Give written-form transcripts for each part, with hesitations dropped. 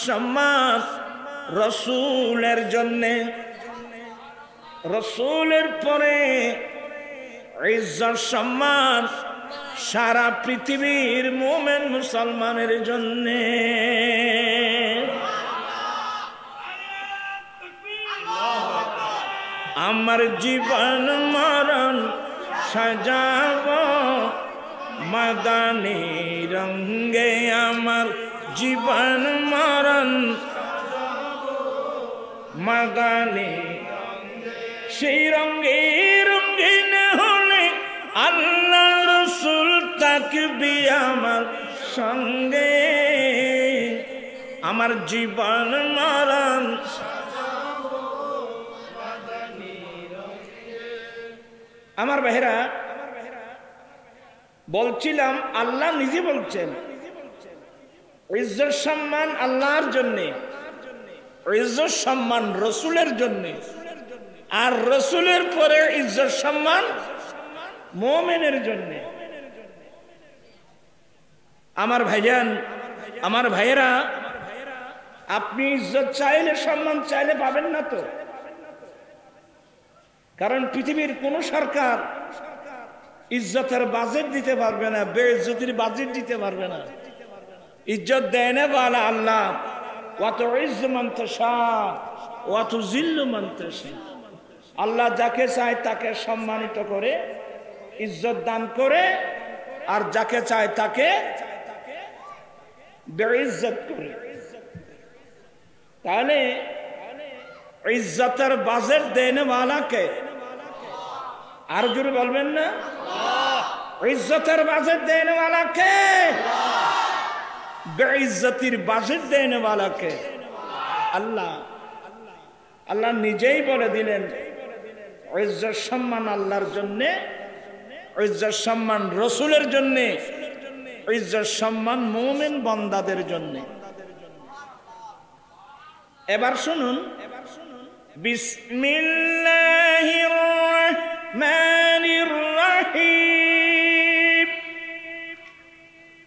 সম্মান রসুলের জন্যে, রসুলের পরে ইজ্জত সম্মান সারা পৃথিবীর মুমিন মুসলমানের জন্যে। আমার জীবন মরণ সাজাবো মাদানী রঙ্গে, আমার জীবন মরণ মাদানী সেই রঙ্গে রঙ্গিন হলে আল্লাহ রসুল থাকবি আমার সঙ্গে। আমার জীবন মরণ আমার ভাইরা বলছিলাম, আল্লাহ নিজে বলছেন ইজ্জত সম্মান আল্লাহর জন্যে, ইজ্জত সম্মান রসুলের জন্যে, আর রসুলের পরে ইজ্জত সম্মান মুমিনের জন্যে। আমার ভাইজান, আমার ভাইয়েরা, আপনি ইজ্জত চাইলে সম্মান চাইলে পাবেন না তো। কারণ পৃথিবীর কোন সরকার ইজ্জতের বাজেট দিতে পারবে না, বেইজ্জতির বাজেট দিতে পারবে না। ইজ্জত দেয় না বালা আল্লাহ, ওয়া তুইজ্জু মান তাশা ওয়া তুযিল্লু মান তাশা। আল্লাহ যাকে চায় তাকে সম্মানিত করে ইজ্জত দান করে, আর যাকে চায় তাকে বেইজ্জত করে। তাহলে ইজ্জতের বাজেট দেনে वाला কে? আর জোরে বলবেন না? ইজ্জতের বাজেট দেনে वाला কে? বেইজ্জতির বাজেট দেনে वाला কে? আল্লাহ। আল্লাহ নিজেই বলে দিলেন ইজ্জত সম্মান আল্লাহর জন্য, ইজ্জত সম্মান রসুলের জন্য, ইজ্জত সম্মান মুমিন বান্দাদের জন্য। এবার শুনুন, বিসমিল্লাহির রহমানির রহিম।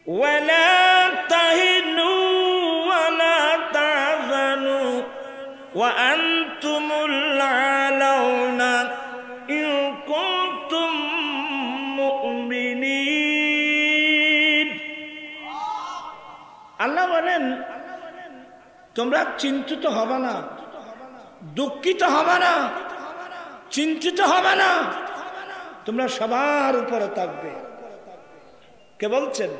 ওয়ালা তাহিনু ওয়ালা তাহজানু ওয়া আনতুমুল আলাউনা ইন কুনতুম মুমিনিন। আল্লাহ বলেন তোমরা চিন্তিত হবে না, দুঃখিত হবে না, চিন্তিত হবে না, তোমরা সবার উপরে থাকবে। কে বলছেন?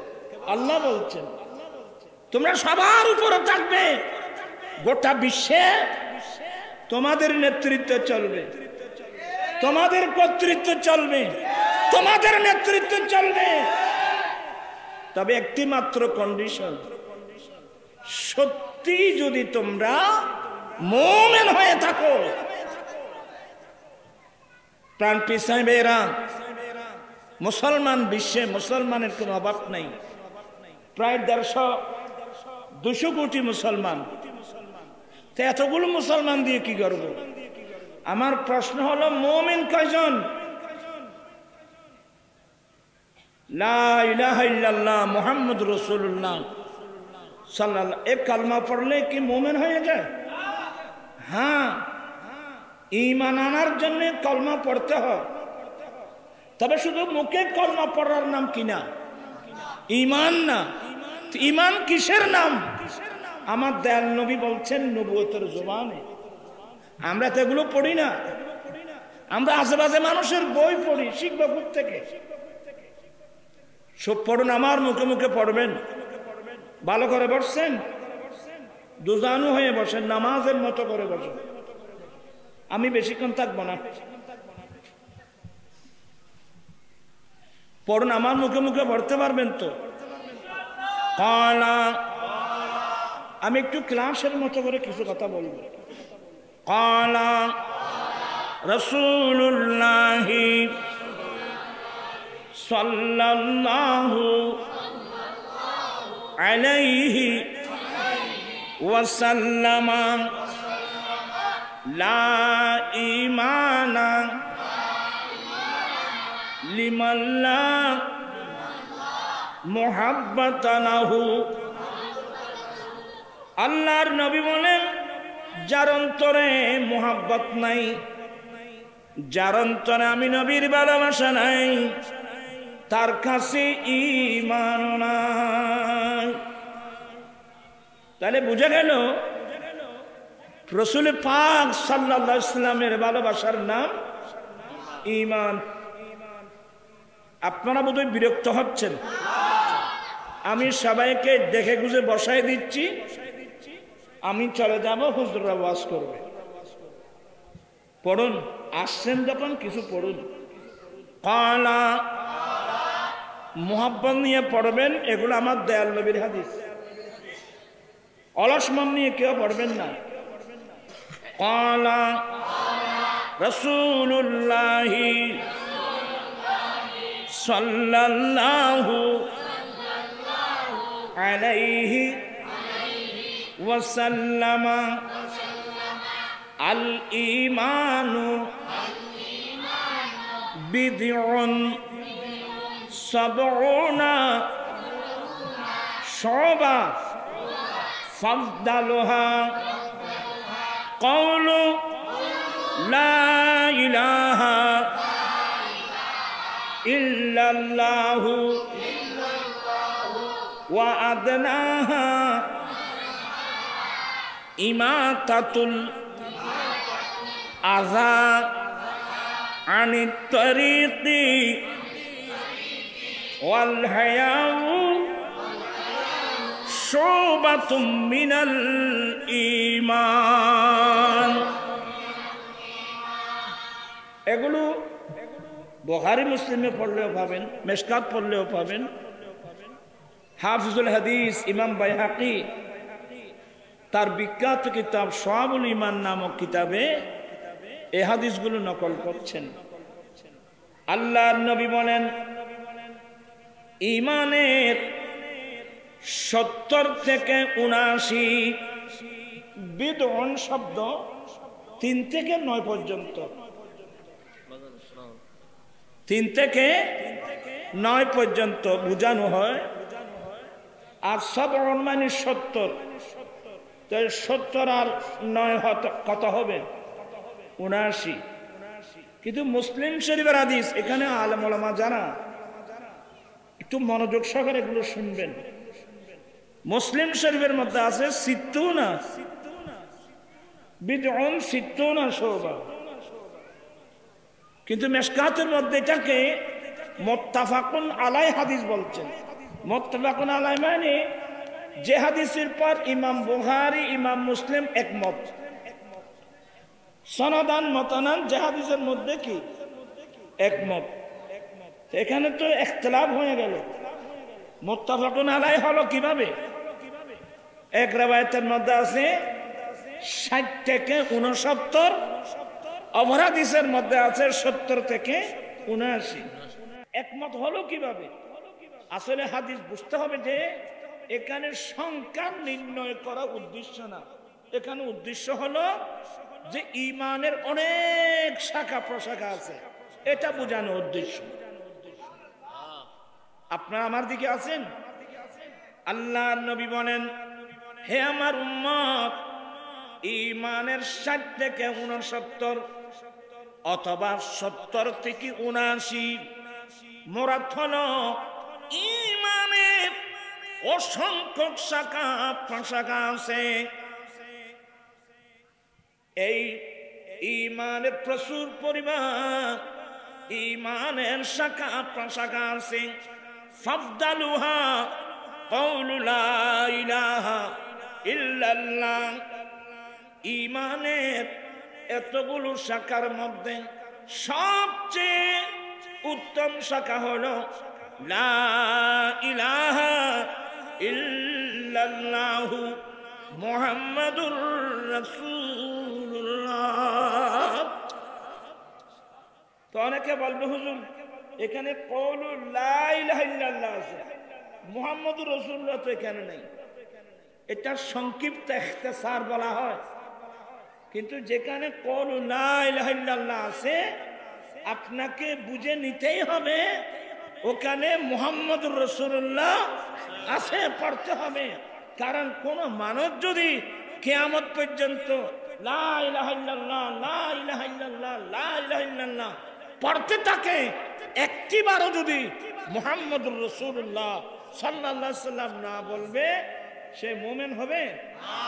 আল্লাহ বলছেন তোমরা সবার উপরে থাকবে। গোটা বিশ্বে তোমাদের নেতৃত্বে চলবে, তোমাদের কর্তৃত্ব চলবে, তোমাদের নেতৃত্ব চলবে। তবে একটি মাত্র কন্ডিশন, সত্যি যদি তোমরা মুমিন হয়ে থাকো। প্রাণ পিছায় বেরা মুসলমান, বিশ্বে মুসলমানের কোনো অভাব নাই। প্রায় 150-200 কোটি মুসলমান। তো এতগুলো মুসলমান দিয়ে কি করব? আমার প্রশ্ন হলো মুমিন কয়জন? লা ইলাহা ইল্লাল্লাহ মুহাম্মদুর রাসূলুল্লাহ সাল্লাল্লাহু। এক কালমা পড়লে কি মুমিন হয়ে যায়? হ্যাঁ, ঈমান আনার জন্য কলমা পড়তে হয়। তবে শুধু মুখে কলমা পড়ার নাম কি না? ঈমান না। ঈমান কিসের নাম? আমার দয়াল নবী বলছেন নবুয়তের জবানে। আমরা তো এগুলো পড়ি না, আমরা আশেপাশে মানুষের বই পড়ি, শিখবো কোথা থেকে? সব পড়ুন, আমার মুখে মুখে পড়বেন। ভালো করে বসছেন, দুজানু হয়ে বসেন, নামাজের মতো করে বসেন। আমি বেশিক্ষণ থাকবো না, পড়ুন, আমার মুখে মুখে পড়তে পারবেন তো? আমি একটু ক্লাসের মতো করে কিছু কথা বলবো। ক্বালা রাসূলুল্লাহি সাল্লাল্লাহু আলাইহি ওয়াসাল্লাম লা ঈমানা লিমান লা মুহাব্বাতা লাহু আল্লাহর নবী বলেন, যার অন্তরে মোহাব্বত নাই, যার অন্তরে আমি নবীর ভালোবাসা নাই, তার কাছে ঈমান নাই। তাহলে বুঝা গেল রাসূল পাক সাল্লাল্লাহু আলাইহি ওয়াসাল্লামের ভালোবাসার নাম ঈমান। আপনারা বোধহয় বিরক্ত হচ্ছেন, আমি সবাইকে দেখে গুজে বসাই দিচ্ছি, আমি চলে যাব, হুজুররা ওয়াজ করবে। পড়ুন, আসছেন যখন কিছু পড়ুন। কালা মুহাব্বত নিয়ে পড়বেন, এগুলো আমার দয়াল নবীর হাদিস, অলস মন নিয়ে কেউ পড়বেন না। কালা রাসূলুল্লাহি সাল্লাল্লাহু আলাইহি ওয়াসাল্লাম আল ঈমানু বিদউন সাবউনা শুবা ফাদলুহা কাউলু লা ইলাহা ইল্লাল্লাহু ওয়া আদনাহা ইমাতাতুল আযা আনিত তরিকি ওয়াল হায়াউ শুবাতুম মিনাল ঈমান। এগুলো বুখারী মুসলিমে পড়লেও পাবেন, মিশকাত পড়লেও পাবেন। হাফিজুল হাদিস ইমাম বাইহাকি তার বিখ্যাত কিতাব শুআবুল ঈমান নামক কিতাবে এই হাদিসগুলো নকল করছেন। আল্লাহর নবী বলেন, ঈমানের 70 থেকে 79 বিদউন শব্দ 3 থেকে 9 পর্যন্ত, 3 থেকে 9 পর্যন্ত বোঝানো হয়। আর সাবউন মানে 70, 70 আর 9 কত হবে? 79। কিন্তু মুসলিম শরীফের হাদিস, এখানে আলেম ওলামা যারা একটু মনোযোগ সহকারে এগুলো শুনবেন। মুসলিম শরীফের মধ্যে আছে সিত্তুনা বিদউন সিত্তুনা শুবা, কিন্তু মিশকাতের মধ্যে এটাকে মুত্তাফাকুন আলাই হাদিস বলছেন। মুত্তাফাকুন আলাই মানে যে হাদিসের পর ইমাম বুখারী ইমাম মুসলিম একমত, সনদান মতানান যে হাদিসের মধ্যে কি একমত। এখানে তো ইখতিলাফ হয়ে গেল। মুত্তাফাকুন আলাই হলো কিভাবে? এক riwayতের মধ্যে আছে 60 থেকে 69, অপর হাদিসের মধ্যে আছে 70 থেকে 79। একমত হলো কিভাবে? আসলে হাদিস বুঝতে হবে যে এখানে সংখ্যা নির্ণয় করা উদ্দেশ্য না, এখানে উদ্দেশ্য হলো যে ঈমানের অনেক শাখা প্রশাখা আছে, এটা বোঝানো উদ্দেশ্য। আপনারা আমার দিকে আছেন? আল্লাহর নবী বলেন, হে আমার উম্মত, ঈমানের 60 থেকে 69 অথবা 70 থেকে 79 মুরাদ হলো ঈমানের অসংখ্য শাখা প্রশাখা আছে। এই ঈমানের প্রচুর পরিমাণ ঈমানের শাখা প্রশাখা আছে। ফাদলুহা কাউলু লা ইলাহা ইল্লাল্লাহ। ঈমানের এতগুলো শাখার মধ্যে সবচেয়ে উত্তম শাখা হলো লা ইলাহা ইল্লাল্লাহু মুহাম্মাদুর রাসূলুল্লাহ। তো অনেকে বলবে, হুজুর এখানে কওলু লা ইলাহা ইল্লাল্লাহ আছে, মুহাম্মাদুর রাসূলুল্লাহ তো এখানে নেই। এটা সংক্ষিপ্ত ইখতিসার বলা হয়, কিন্তু যেখানে কওলু লা ইলাহা ইল্লাল্লাহ আছে আপনাকে বুঝে নিতেই হবে ওখানে মুহাম্মাদুর রাসূলুল্লাহ আছে, পড়তে হবে। কারণ কোন মানুষ যদি কিয়ামত পর্যন্ত লা ইলাহা ইল্লাল্লাহ লা ইলাহা ইল্লাল্লাহ লা ইলাহা ইল্লাল্লাহ পড়তে থাকে, একটিবারও যদি মুহাম্মদুর রাসূলুল্লাহ সাল্লাল্লাহু আলাইহি সাল্লাম না বলবে, সে মুমিন হবে না।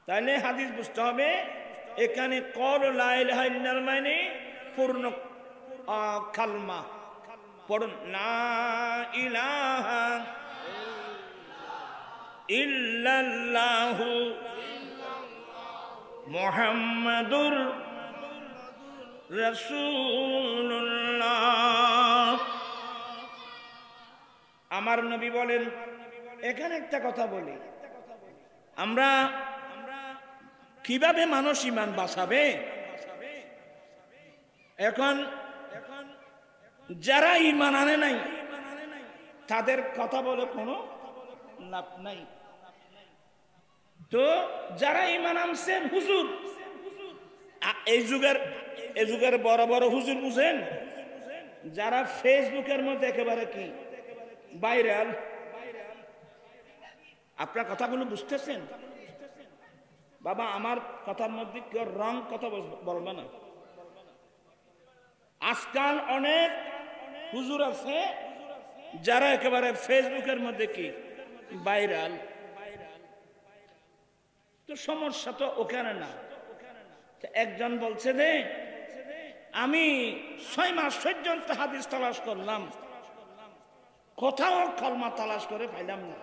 তাহলে হাদিস বুঝতে হবে, এখানে কল লা ইলাহা ইল্লাল্লাহ মানে পূর্ণ কালমা পড়ুন, লা ইলাহা ইল্লাল্লাহু মুহাম্মাদুর রাসূলুল্লাহ। আমার নবী বলেন, এখানে একটা কথা বলি, আমরা কিভাবে মানুষ ঈমান বাঁচাবে? এখন যারা ঈমান আনে নাই তাদের কথা বলে কোনো লাভ নাই। তো যারা ঈমান আনছেন, হুজুর, এই যুগের বড় বড় হুজুর বুঝেন, যারা ফেসবুকের মধ্যে একেবারে কি ভাইরাল। আপনার কথাগুলো বুঝতেছেন বাবা? আমার কথার মধ্যে কেউ রং কথা বলবে না। আজকাল অনেক হুজুর আছে যারা একেবারে ফেসবুকের মধ্যে কি ভাইরাল। তো সমস্যা তো ওখানে না। একজন বলছে যে আমি 6 মাস পর্যন্ত হাদিস তালাশ করলাম, কোথাও কলমা তালাশ করে পাইলাম না।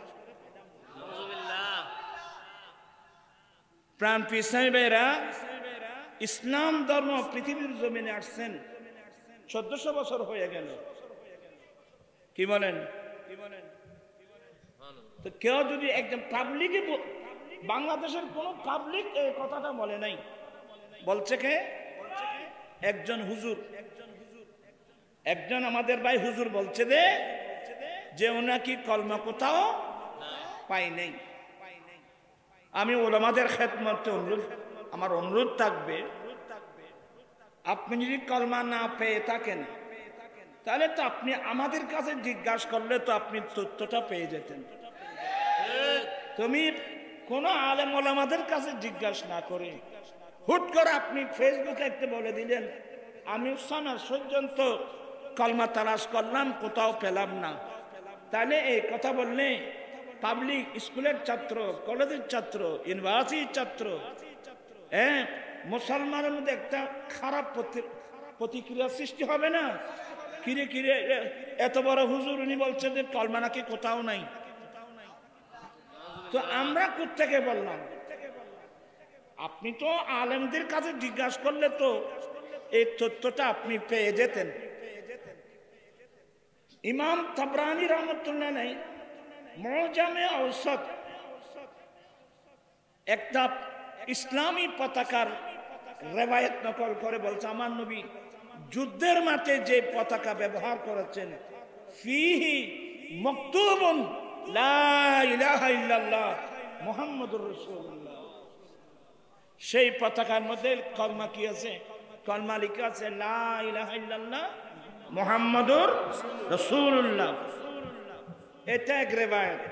প্রাণ পিসাইবেরা ইসলাম ধর্ম পৃথিবীর জমিনে আসছেন 1400 বছর হয়ে গেল। কি বলেন? তো কেউ যদি একদম পাবলিকে, বাংলাদেশের কোন পাবলিক এই কথাটা বলে নাই, বলছে কে? একজন হুজুর, একজন আমাদের ভাই হুজুর বলছে যে ওনাকে কলমা কোথাও পাই নাই। আমি ওলামাদের খেদমতে আমার অনুরোধ থাকবে, আপনি যদি কলমা না পেয়ে থাকেন তাহলে তো আপনি আমাদের কাছে জিজ্ঞাসা করলে তো আপনি তথ্যটা পেয়ে যেতেন। তুমি কোন আলেম ওলামাদের কাছে জিজ্ঞাসা না করে হুট করে আপনি ফেসবুকে একটা বলে দিলেন আমি 6 মাস পর্যন্ত কলমা তালাশ করলাম, কোথাও পেলাম না। তাহলে এই কথা বললে পাবলিক স্কুলের ছাত্র, কলেজের ছাত্র, ইউনিভার্সিটির ছাত্র, মুসলমানের মধ্যে একটা খারাপ প্রতিক্রিয়া সৃষ্টি হবে না? কিরে কিরে এত বড় হুজুর, উনি বলছেন যে কলমা নাকি কোথাও নাই। তো আমরা কোত্থেকে বললাম? আপনি তো আলেমদের কাছে জিজ্ঞাসা করলে তো এই তথ্যটা আপনি পেয়ে যেতেন। ইমাম তাবরানী রহমতুল্লাহ আলাইহি মুজামে আওসাত একটা ইসলামী পতাকার রেওয়ায়েত নকল করে বলছে, আমার নবী যুদ্ধের মাঠে যে পতাকা ব্যবহার করেছেন, ফিহি মাকতুবুন লা ইলাহা ইল্লাল্লাহ মুহাম্মাদুর রাসূলুল্লাহ। সেই পতাকার মধ্যে কলমা কি আছে? কলমা লেখা আছে লা ইলাহা ইল্লাল্লাহ মুহাম্মাদুর রাসূলুল্লাহ। এটা এক রেওয়ায়েত।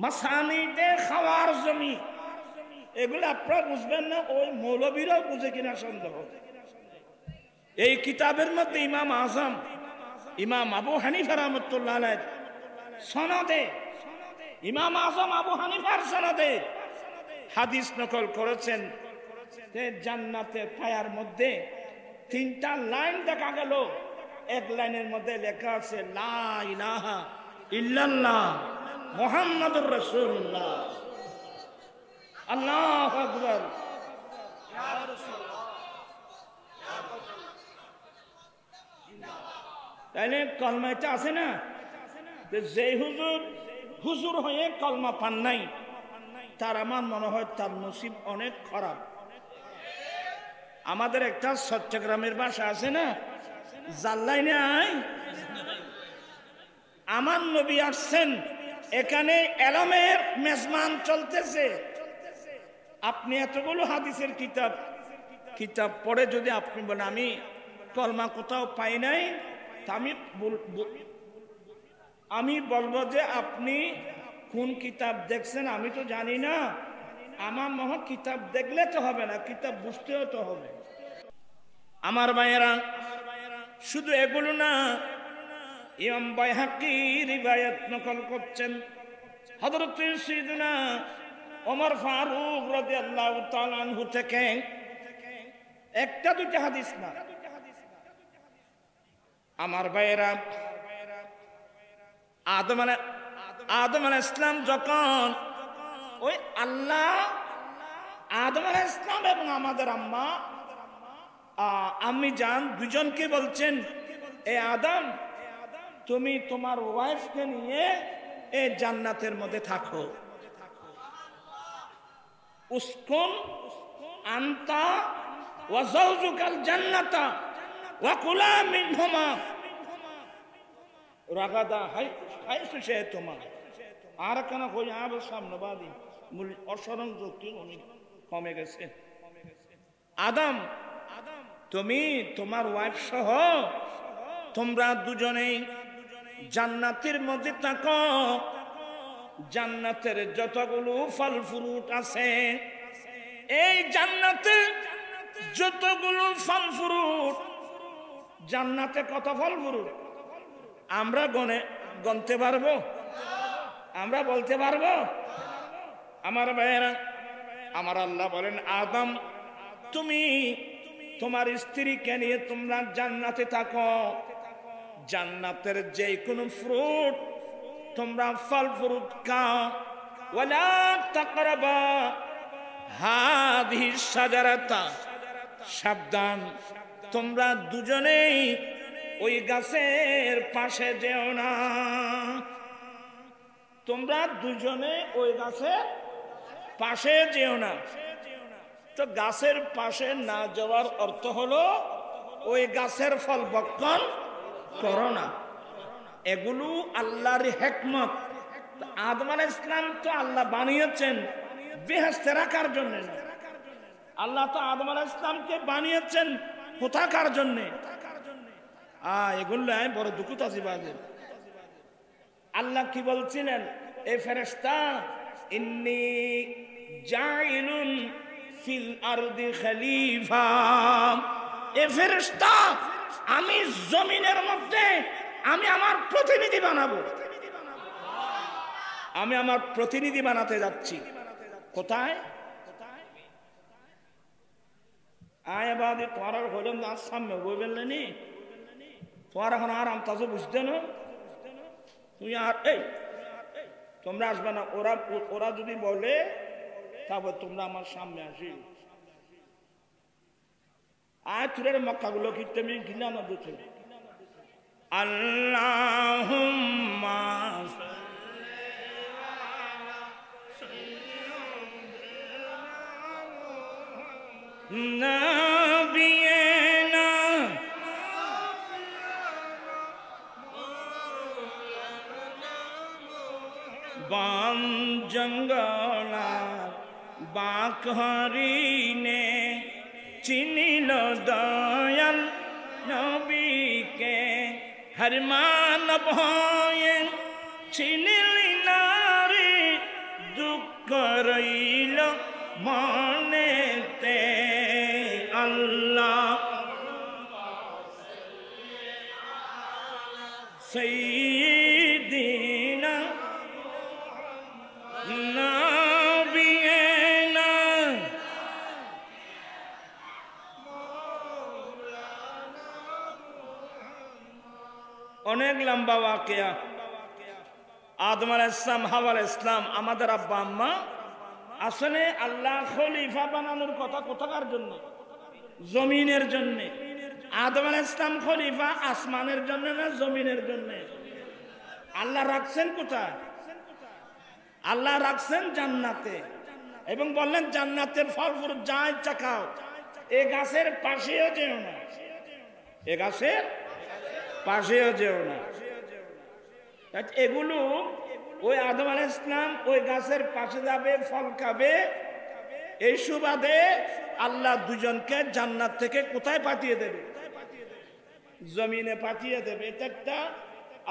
মাসানিদে খাওয়ারজমি, এগুলো আপনারা বুঝবেন না, ওই মৌলবীরাও বুঝে কিনা সন্দেহ। এই কিতাবের মধ্যে ইমাম আজম ইমাম আবু হানিফা রাহমাতুল্লাহ আলাইহি সনদে, ইমাম আজম আবু হানিফার সনদে হাদিস নকল করেছেন যে জান্নাতের পায়ার মধ্যে 3টা লাইন দেখা গেল। এক লাইনের মধ্যে লেখা আছে লা ইলাহা ইল্লাল্লাহ মুহাম্মাদুর রাসূলুল্লাহ। আল্লাহু আকবার। তাইলে কলমাটা আছে না? যে হুজুর হয়ে কলমা পান নাই, তার আমার মনে হয় তার নসিব অনেক খারাপ। আমাদের একটা চট্টগ্রামের ভাষা আছে না, জাল্লাই নাই। আমার নবী আসছেন, এখানে এলমের মেজমান চলতেছে। আপনি এতগুলো হাদিসের কিতাব পড়ে যদি আপনি বলেন আমি কলমা কোথাও পাই নাই, তা আমি আমি বলবো যে আপনি কোন কিতাব দেখছেন আমি তো জানি না। আমার মহা কিতাব দেখলে তো হবে না, কিতাব বুঝতেও তো হবে। আমার ভাইয়েরা, শুধু এগুলো না, ইমাম বাইহাকি রিওয়ায়াত নকল করছেন হযরত সাইয়েদনা ওমর ফারুক রাদিয়াল্লাহু তাআলা আনহু থেকে, একটা দুইটা হাদিস না। আমার ভাইয়েরা, আদম আলাইহিস সালাম যখন ওই আল্লাহ আদম আলাইহিস সালাম এবং আমাদের আম্মি জান দুজনকে বলছেন, এ আদম, তুমি তোমার ওয়াইফকে নিয়ে এই জান্নাতের মধ্যে থাকো। উসকুন আনতা ওয়া যাওজুকাল জান্নাতা ওয়া কুলা মিনহুমা রাগাদা হাইসু শি'তুমা। আর কেন কই আবার সামনেবাদী মূল অসরং যুক্তি অনেক কমে গেছে। আদম, তুমি তোমার ওয়াইফ সহ তোমরা দুজনেই জান্নাতের মধ্যে থাকো। জান্নাতের যতগুলো ফল ফ্রুট আছে, এই জান্নাতে যতগুলো ফল ফ্রুট, জান্নাতে কত ফল ফ্রুট আমরা গণতে পারবো? আমরা বলতে পারবো? আমার ভাইয়েরা, আমার আল্লাহ বলেন, আদম, তুমি তোমার স্ত্রীকে নিয়ে তোমরা জান্নাতে থাকো। জান্নাতের যে কোনো ফ্রুট তোমরা ফল ফ্রুট খাও। ওয়ালা তাকরাবা হাদিহি শাজারাতা, সাবধান, তোমরা দুজনেই ওই গাছের পাশে যেও না। তোমরা দুজনে ওই গাছের পাশে যেও না। তো গাছের পাশে না যাওয়ার অর্থ হলো ওই গাছের ফল ভক্ষণ করো না। এগুলো আল্লাহর হিকমত। আদম আলাইহিস সালাম তো আল্লাহ বানিয়েছেন বেহেশতে রাখার জন্য না। আল্লাহ তো আদম আলাইহিস সালামকে বানিয়েছেন কোথাকার জন্য? এগুলো বড় দুঃখ তাজি বাজে। আল্লাহ কি বলছিলেন? এ ফেরেশতা, ইন্নী জাইলুন ফিল আরদি খলিফা। এ ফেরেশতা, আমি জমিনের মধ্যে আমি আমার প্রতিনিধি বানাবো। আমি আমার প্রতিনিধি বানাতে যাচ্ছি। কোথায়? আয়াবাদে তোমার হলেন না, সামনে বই বললেনি তোমার এখন আর আমতাজে বুঝতে না। তুমি আর এই তোমরা আসবে না। ওরা যদি বলে তারপর তোমরা আমার সামনে আসি। আয় তুরের মক্কাগুলো কি তুমি ঘৃণা না দিতে? আল্লাহুম্মা নাবিয়েনা বাম জঙ্গলা বাকহরিনে চিনিল দয়াল নবীকে। হর মানব হয়ে চিনিলি নারী, দুঃখ রইল মনেতে। আল্লাহ সাইয়্যিদিনা নাবিয়েনা। অনেক লম্বা ওয়াকিয়া। আদম আলাইহিস সালাম, হাওয়া আলাইহিস সালাম, আমাদের আব্বা আম্মা আসলে আল্লাহ খলিফা বানানোর কথা কোথাকার জন্য? জমিনের জন্য। আদম আলাইহিস সালাম খলিফা আসমানের জন্য না জমিনের জন্য? আল্লাহ রাখছেন কোথায়? আল্লাহ রাখছেন জান্নাতে, এবং বললেন জান্নাতের ফল ফ্রুট যা ইচ্ছা খাও, এ গাছের পাশেও যেও না। এ গাছের পাশেও যেও না। এগুলো ওই আদম আলাইহিস সালাম ওই গাছের পাশে যাবে, ফল খাবে। এই সুবাদে আল্লাহ দুজনকে জান্নাত থেকে কোথায় পাঠিয়ে দেবে? জমিনে পাঠিয়ে দেবে। এটা একটা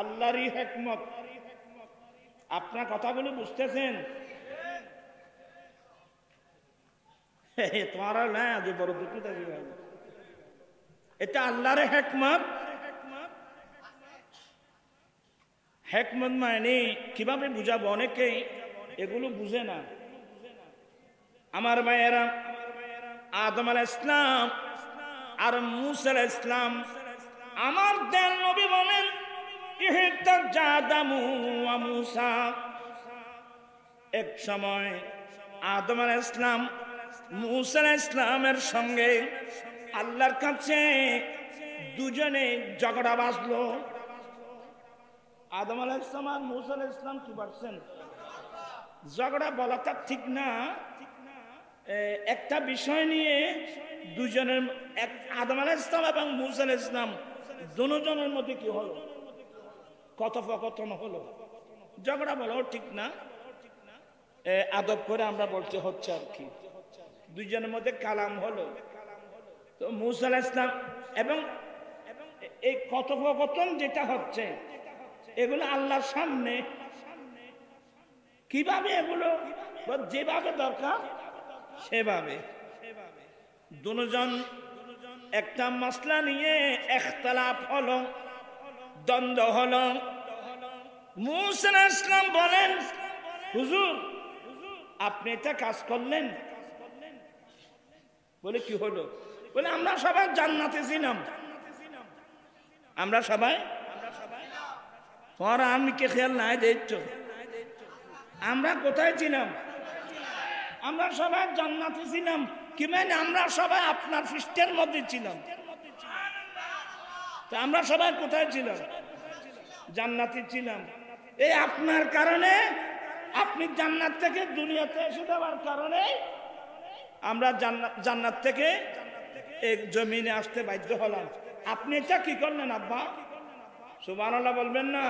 আল্লাহরই হিকমত। আপনার কথাগুলো বুঝতেছেন? তোমার না যে বড় দুঃখ থাকি, এটা আল্লাহর হেকমত। হেকমত মানে কিভাবে বুঝাবো, অনেকেই এগুলো বুঝে না। আমার ভাইয়েরা, আদম আলাইহিস ইসলাম আর মূসা আলাইহিস ইসলাম, আমার দেন নবী বলেন ইহতাজাদামু ওয়া মূসা, এক সময় আদম আলাইহিস ইসলাম মূসা আলাইহিস ইসলামের সঙ্গে আল্লাহর কাছে দুজনে ঝগড়া বাজলো। আদম আলাইহিস ইসলাম আর মূসা আলাইহিস ইসলাম কি করছেন? ঝগড়া বলাটা ঠিক না। একটা বিষয় নিয়ে দুজনের, আদম আলাইহিস ইসলাম এবং মূসা আলাইহিস ইসলাম দুজনের মধ্যে কি হলো? কথোপকথন হলো। ঝগড়া বলাও ঠিক না, আদব করে আমরা বলতে হচ্ছে আর কি। দুজনের মধ্যে কালাম হলো। তো মূসা আলাইহিস ইসলাম এবং এই কথোপকথন যেটা হচ্ছে, এগুলো আল্লাহর সামনে কিভাবে এগুলো যেভাবে দরকার সেভাবে, দুজন একটা মাসলা নিয়ে ইখতিলাফ হলো, দ্বন্দ্ব হলো। মূসা আলাইহিস সালাম বলেন, হুজুর আপনি এটা কাজ করলেন। বলে কি হলো? বলে আমরা সবাই জান্নাতে ছিলাম। আমরা সবাই, তোমার আমি কে খেয়াল নাই দেখছো? আমরা কোথায় ছিলাম? আমরা সবাই জান্নাতে ছিলাম। কি মানে আমরা সবাই আপনার পৃষ্ঠের মধ্যে ছিলাম। তো আমরা সবাই কোথায় ছিলাম? জান্নাতে ছিলাম। এই আপনার কারণে, আপনি জান্নাত থেকে দুনিয়াতে এসে যাওয়ার কারণে আমরা জান্নাত থেকে এক জমিনে আসতে বাধ্য হলাম। আপনি এটা কি করলেন আব্বা? সুবহানাল্লাহ বলবেন না?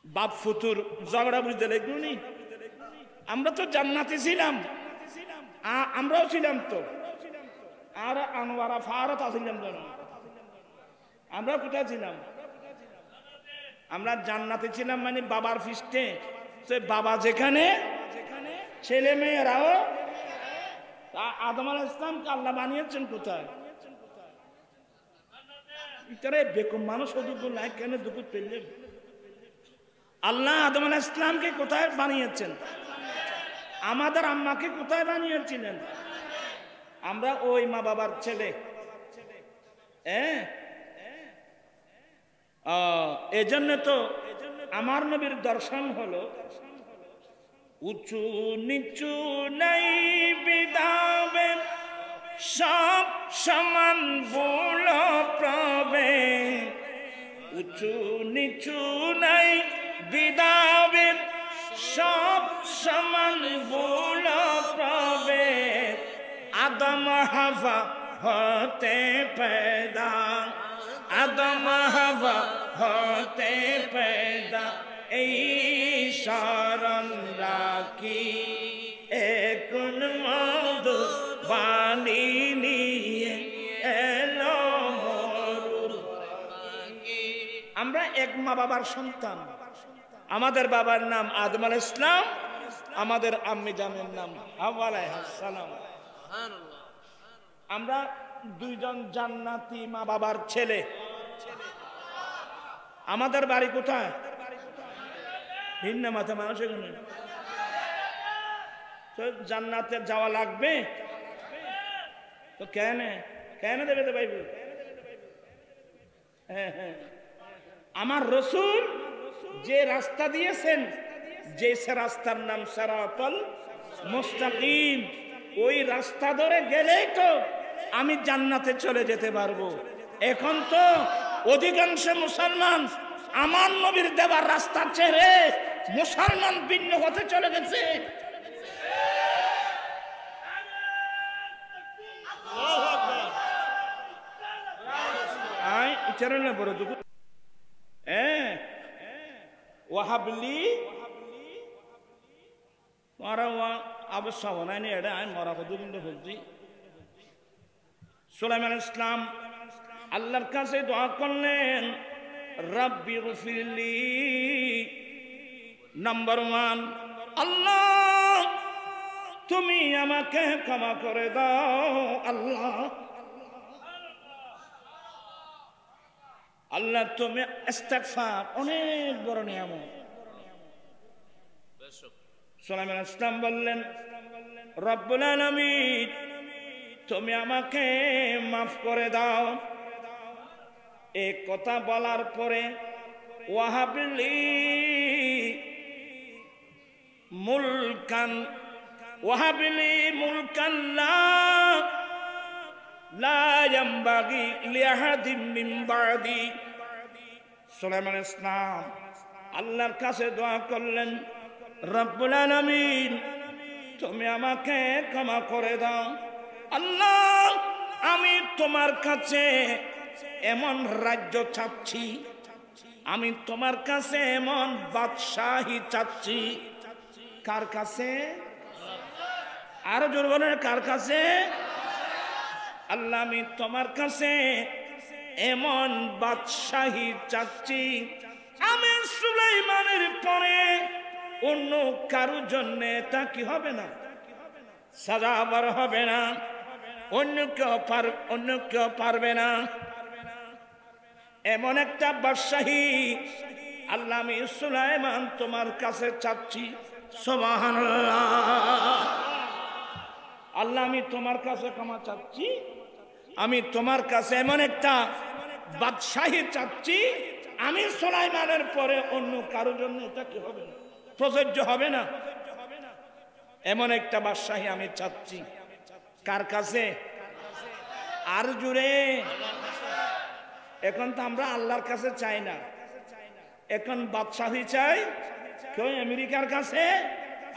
বাপ ফুতুর ঝগড়া বুঝতে লাগলি। আমরা তো জান্নাতে ছিলাম, আমরাও ছিলাম তো। আর আনোয়ারা ফারত আসিলাম জানো? আমরা কোথায় ছিলাম? আমরা জান্নাতে ছিলাম, মানে বাবার পৃষ্ঠে। বাবা যেখানে, ছেলে মেয়েরাও। আদম আলাইহিস সালামকে আল্লাহ বানিয়েছেন কোথায়? ইতারে বেকুব মানুষ অদুগ্য নাই কেন দুঃখ পেলেন? আল্লাহ আদম আলাইহিস সালামকে কোথায় বানিয়েছেন? আমাদের আম্মাকে কোথায় বানিয়েছিলেন? আমরা ওই মা বাবার ছেলে। এজন্য তো আমার নবীর দর্শন হলো উঁচু নিচু নাই বিদাবে, সব সমান বল প্রবে। উঁচু নিচু নাই বিদাবে, সব সমান বল প্রবে। আদম হাওয়া হতে पैदा, আদম হাওয়া হতে पैदा। এই শরণ রাখি এখন মধু বাণী নিয়ে এলো মরুর। আমরা এক মা বাবার সন্তান। আমাদের বাবার নাম আদম আলাইহিস সালাম, আমাদের আম্মি জানের নাম হাওয়া আলাইহিস সালাম। আমরা দুইজন জান্নাতি মা বাবার ছেলে। আমাদের বাড়ি কোথায়? ভিন্ন মাথা মানুষ। তো জান্নাতে যাওয়া লাগবে তো কেন কেন দেবে তো ভাই? আমার রসুল যে রাস্তা দিয়েছেন, যে রাস্তার নাম সিরাতাল মুস্তাকিম, ওই রাস্তা ধরে গেলেই তো আমি জান্নাতে চলে যেতে পারবো। এখন তো অধিকাংশ মুসলমান আমার নবীর দেওয়ার রাস্তা ছেড়ে মুসলমান ভিন্ন হতে চলে গেছে। বড় দুঃখ। ওয়াহাবলি মারা অবশ্য বানায়নি, এটা আমি মরা কত কিন্তু বলছি। সুলাইমান ইসলাম আল্লাহর কাছে দোয়া করলেন, রাব্বি গফিরলি। নাম্বার 1, আল্লাহ তুমি আমাকে ক্ষমা করে দাও। আল্লাহ আল্লাহ তুমি ইস্তিগফার অনেক বড় নিয়ামত। সুলাইমান ইসলাম বললেন, রব্বুল আলামিন তুমি আমাকে মাফ করে দাও। এই কথা বলার পরে ওয়াহাবলি মুলকান ওয়াহাবলি মুলকান লা ইয়ামবাগি লিআহাদিন মিন বাদি। সুলাইমান ইসলাম আল্লাহর কাছে দোয়া করলেন, রব্বুল আলামিন তুমি আমাকে ক্ষমা করে দাও। আল্লাহ আমি তোমার কাছে এমন রাজ্য চাচ্ছি, আমি তোমার কাছে এমন বাদশাহী চাচ্ছি। কার কাছে? আরো জোর বলেন, কার কাছে? আল্লাহ আমি তোমার কাছে এমন বাদশাহী চাচ্ছি, আমি সুলাইমানের পরে অন্য কারো জন্য তা কি হবে না, সাজাবার হবে না, অন্য কেউ পারবে না। এমন একটা বাদশাহী আল্লাহ আমি সুলাইমান তোমার কাছে চাচ্ছি। সুবহানাল্লাহ। আল্লাহ আমি তোমার কাছে ক্ষমা চাচ্ছি, আমি তোমার কাছে এমন একটা বাদশাহী চাচ্ছি, আমি সুলাইমানের পরে অন্য কারো জন্য এটা কি হবে না, প্রযোজ্য হবে না। এমন একটা বাদশাহী আমি চাচ্ছি। কার কাছে? আর জুড়ে। এখন তো আমরা আল্লাহর কাছে চাই না, এখন বাদশাহী চাই। কেউ আমেরিকার কাছে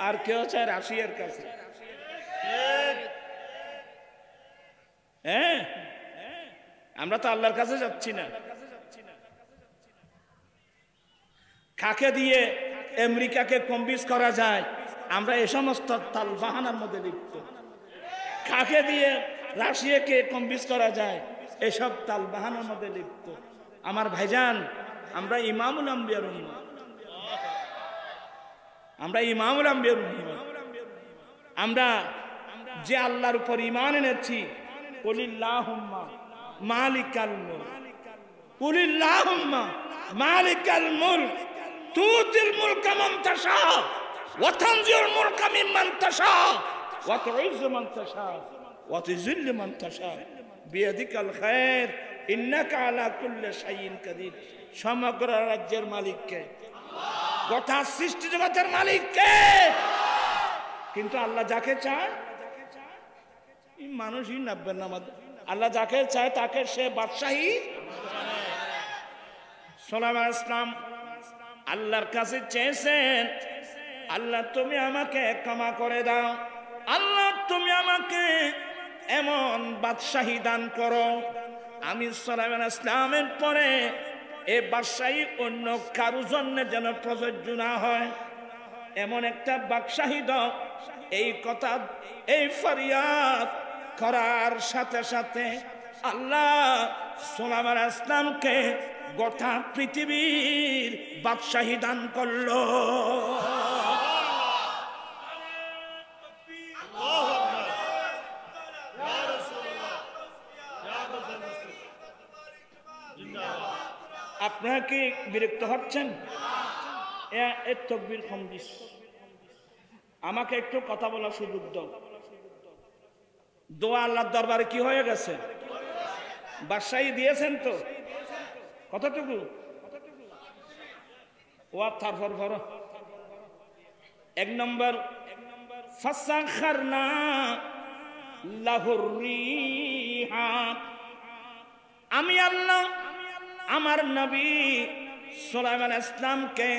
আর কেউ চায় রাশিয়ার কাছে। হ্যাঁ, আমরা তো আল্লাহর কাছে যাচ্ছি না। কাকে দিয়ে আমেরিকাকে কনভিন্স করা যায়, আমরা এই সমস্ত তাল বাহানার মধ্যে লিপ্ত। কাকে দিয়ে রাশিয়াকে কনভিন্স করা যায়, এসব তাল বাহানার মধ্যে লিপ্ত। আমার ভাইজান, আমরা ইমামুল আম্বিয়ার উম্মত, আমরা ইমামুল আম্বিয়ার উম্মত। আমরা যে আল্লাহর উপর ঈমান এনেছি, কুলিল্লাহুম্মা মালিকাল মুলক, কুলিল্লাহুম্মা মালিকাল মুলক তুতিল মুলকা মান তাশা ওয়া তানজিউল মুলকা মিম্মান তাশা ওয়া তুইজ্জু মান তাশা ওয়া তুযিল্লু মান তাশা বিয়াদিকাল খায়র ইন্নাকা আলা কুল্লি শাইইন কাদির। সমগ্র রাজ্যের মালিক কে? গোটা সৃষ্টি জগতের মালিক কে? কিন্তু আল্লাহ যাকে চায়, মানুষই নাববেন না, আল্লাহ যাকে চায় তাকে সে বাদশাহী। সুলাইমান ইসলাম আল্লাহর কাছে চেয়েছেন, আল্লাহ তুমি আমাকে ক্ষমা করে দাও, আল্লাহ তুমি আমাকে এমন বাদশাহী দান করো, আমি সুলাইমান ইসলামের পরে এই বাদশাহী অন্য কারো জন্য যেন প্রযোজ্য না হয়, এমন একটা বাদশাহী দাও। এই কথা, এই ফরিয়াদ করার সাথে সাথে আল্লাহ সুলাইমান ইসলামকে গোটা পৃথিবীর বাদশাহী দান করলো। আপনারা কি বিরক্ত হচ্ছেন? তকবীর কম দিস, আমাকে একটু কথা বলার সুযোগ দাও। দোয়া আল্লাহর দরবারে কি হয়ে গেছে? বাদশাহী দিয়েছেন তো? কতটুকু? ওয়া তারপর ভর 1 নম্বর ফাসাখারনা লাহুর রিহা, আমি আল্লাহ আমার নবী সুলাইমান ইসলামকে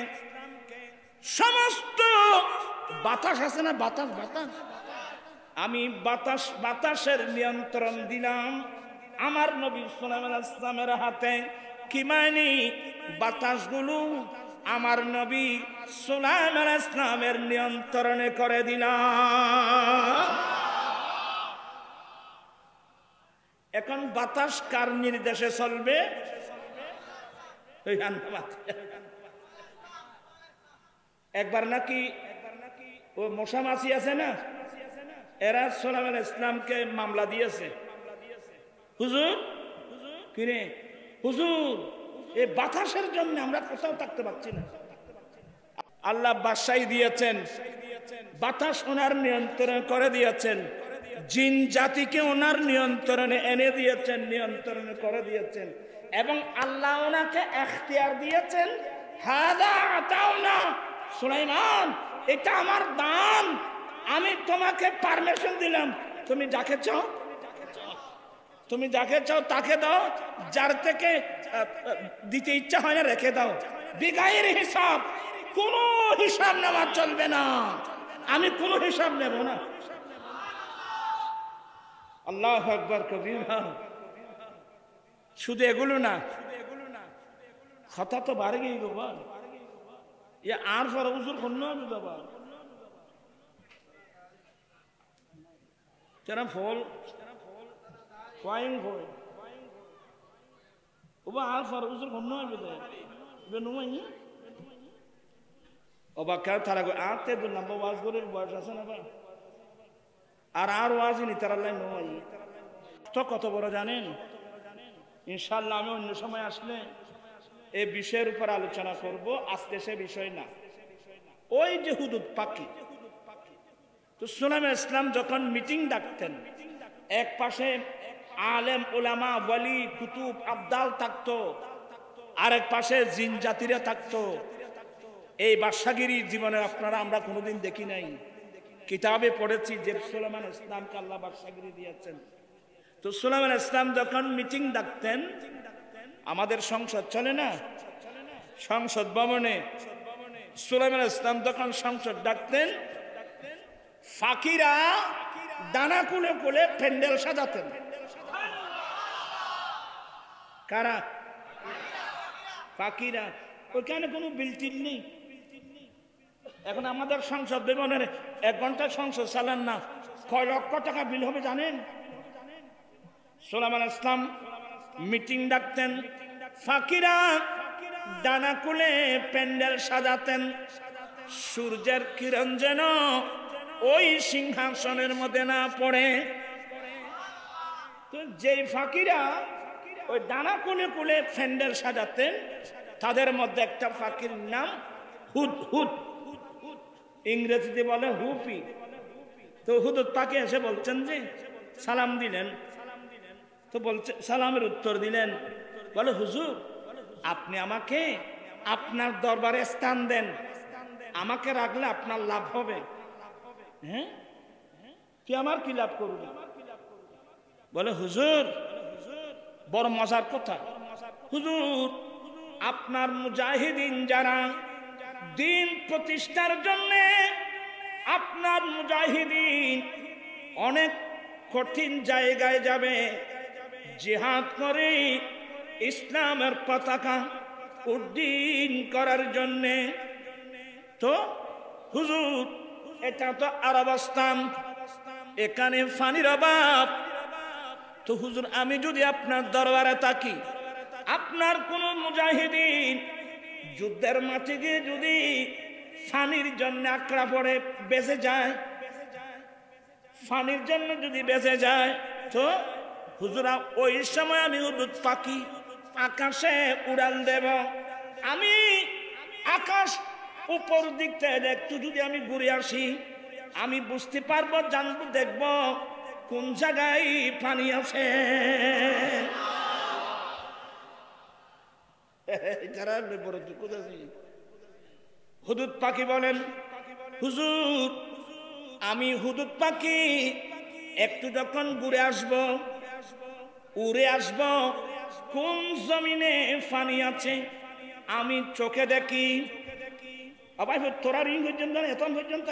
সমস্ত বাতাস আছে না, বাতাস আমি বাতাসের নিয়ন্ত্রণ দিলাম আমার নবী সুলাইমান ইসলামের হাতে। কি মানে? বাতাসগুলো আমার নবী সুলাইমান ইসলামের নিয়ন্ত্রণে করে দিলাম। এখন বাতাস কার নির্দেশে চলবে? ওই একবার নাকি ও মশা মাছি আছে না, এরা সোলাইমান ইসলামকে মামলা দিয়েছে। হুজুর কিরে হুজুর, এই বাতাসের জন্য আমরা কোথাও থাকতে পারছি না। আল্লাহ বাদশাহী দিয়েছেন, বাতাস ওনার নিয়ন্ত্রণ করে দিয়েছেন, জিন জাতিকে ওনার নিয়ন্ত্রণে এনে দিয়েছেন, নিয়ন্ত্রণে করে দিয়েছেন, এবং আল্লাহ ওনাকে এখতিয়ার দিয়েছেন, হাদা আতাউনা সুলাইমান, এটা আমার দান, আমি তোমাকে পারমিশন দিলাম, তুমি যাকে চাও, তুমি যাকে চাও তাকে দাও, যার থেকে দিতে ইচ্ছা হয় না রেখে দাও, বিগাইর হিসাব, কোন হিসাব নেওয়া চলবে না, আমি কোন হিসাব নেব না। আল্লাহু আকবার কবীরা। শুধু এগুলো না, কথা তো বাড়ে গিয়ে বাবা, ये आर फर उजुर खन्ना भी बाबा तेरा फॉल फ्लाइंग फॉल उबा आर फर उजुर खन्ना भी दे बेनुमा ही उबा क्या थारा को आते तो नंबर वाज करे वाज ऐसा ना बा आर वाज ही नहीं तेरा लाइन नो ही तो कतो बड़ा जाने इंशाल्लाह हमें उन समय আসলে এই বিষয়ের উপর আলোচনা করব। আজকে সে বিষয় না, ওই যে হুদুদ পাখি। তো সুলাইমান ইসলাম যখন মিটিং ডাকতেন, এক পাশে আলেম ওলামা ওয়ালি কুতুব আবদাল থাকতো, আরেক পাশে জিন জাতিরা থাকতো। এই বাদশাগিরি জীবনে আপনারা আমরা কোনোদিন দেখি নাই, কিতাবে পড়েছি যে সুলাইমান ইসলামকে আল্লাহ বাদশাগিরি দিয়েছেন। তো সুলাইমান ইসলাম যখন মিটিং ডাকতেন, আমাদের সংসদ চলে না, সংসদ ভবনে সুলাইমান ইসলাম যখন সংসদ ডাকতেন, ফাকিরা দানা কুলে কুলে প্যান্ডেল সাজাতেন। কারা? ফাকিরা। ওইখানে কোনো বিলটিল নেই। এখন আমাদের সংসদ ভবনের 1 ঘন্টা সংসদ চালান না, কয় লক্ষ টাকা বিল হবে জানেন? সুলাইমান ইসলাম মিটিং ডাকতেন, ফাকিরা ডানা কুলে প্যান্ডেল সাজাতেন, সূর্যের কিরণ যেন ওই সিংহাসনের মধ্যে না পড়ে। তো যেই ফাকিরা ওই ডানা কুলে কুলে প্যান্ডেল সাজাতেন, তাদের মধ্যে একটা ফাকির নাম হুদ হুদ, ইংরেজিতে বলে হুপি। তো হুদুদ পাখি এসে বলছেন যে সালাম দিলেন, তো বলছে সালামের উত্তর দিলেন, বলে হুজুর আপনি আমাকে আপনার দরবারে স্থান দেন, আমাকে রাখলে আপনার লাভ হবে। হ্যাঁ, তুই আমার কি লাভ করবি? বলে হুজুর বড় মজার কথা, হুজুর আপনার মুজাহিদিন যারা দিন প্রতিষ্ঠার জন্য, আপনার মুজাহিদিন অনেক কঠিন জায়গায় যাবে, জিহাদ করে ইসলামের পতাকা উড্ডীন করার জন্য। তো হুজুর এটা তো আরবস্থান, এখানে পানির অভাব। তো হুজুর আমি যদি আপনার দরবারে থাকি, আপনার কোন মুজাহিদিন যুদ্ধের মাঠে গিয়ে যদি পানির জন্য আকড়া পড়ে বেঁচে যায়, পানির জন্য যদি বেঁচে যায়, তো হুজুরা ওই সময় আমি হুদুদ পাখি আকাশে উড়াল দেব। আমি আকাশ উপর দিক থেকে একটু যদি আমি ঘুরে আসি, আমি বুঝতে পারবো, জানবো, দেখবো কোন জায়গায় পানি আছে। হুদুদ পাখি বলেন, হুজুর আমি হুদুদ পাখি একটু যখন ঘুরে আসবো, উড়ে আসবো, কোন জমিনে পানি আছে আমি চোখে দেখি। আবার তোরা রিং পর্যন্ত এত পর্যন্ত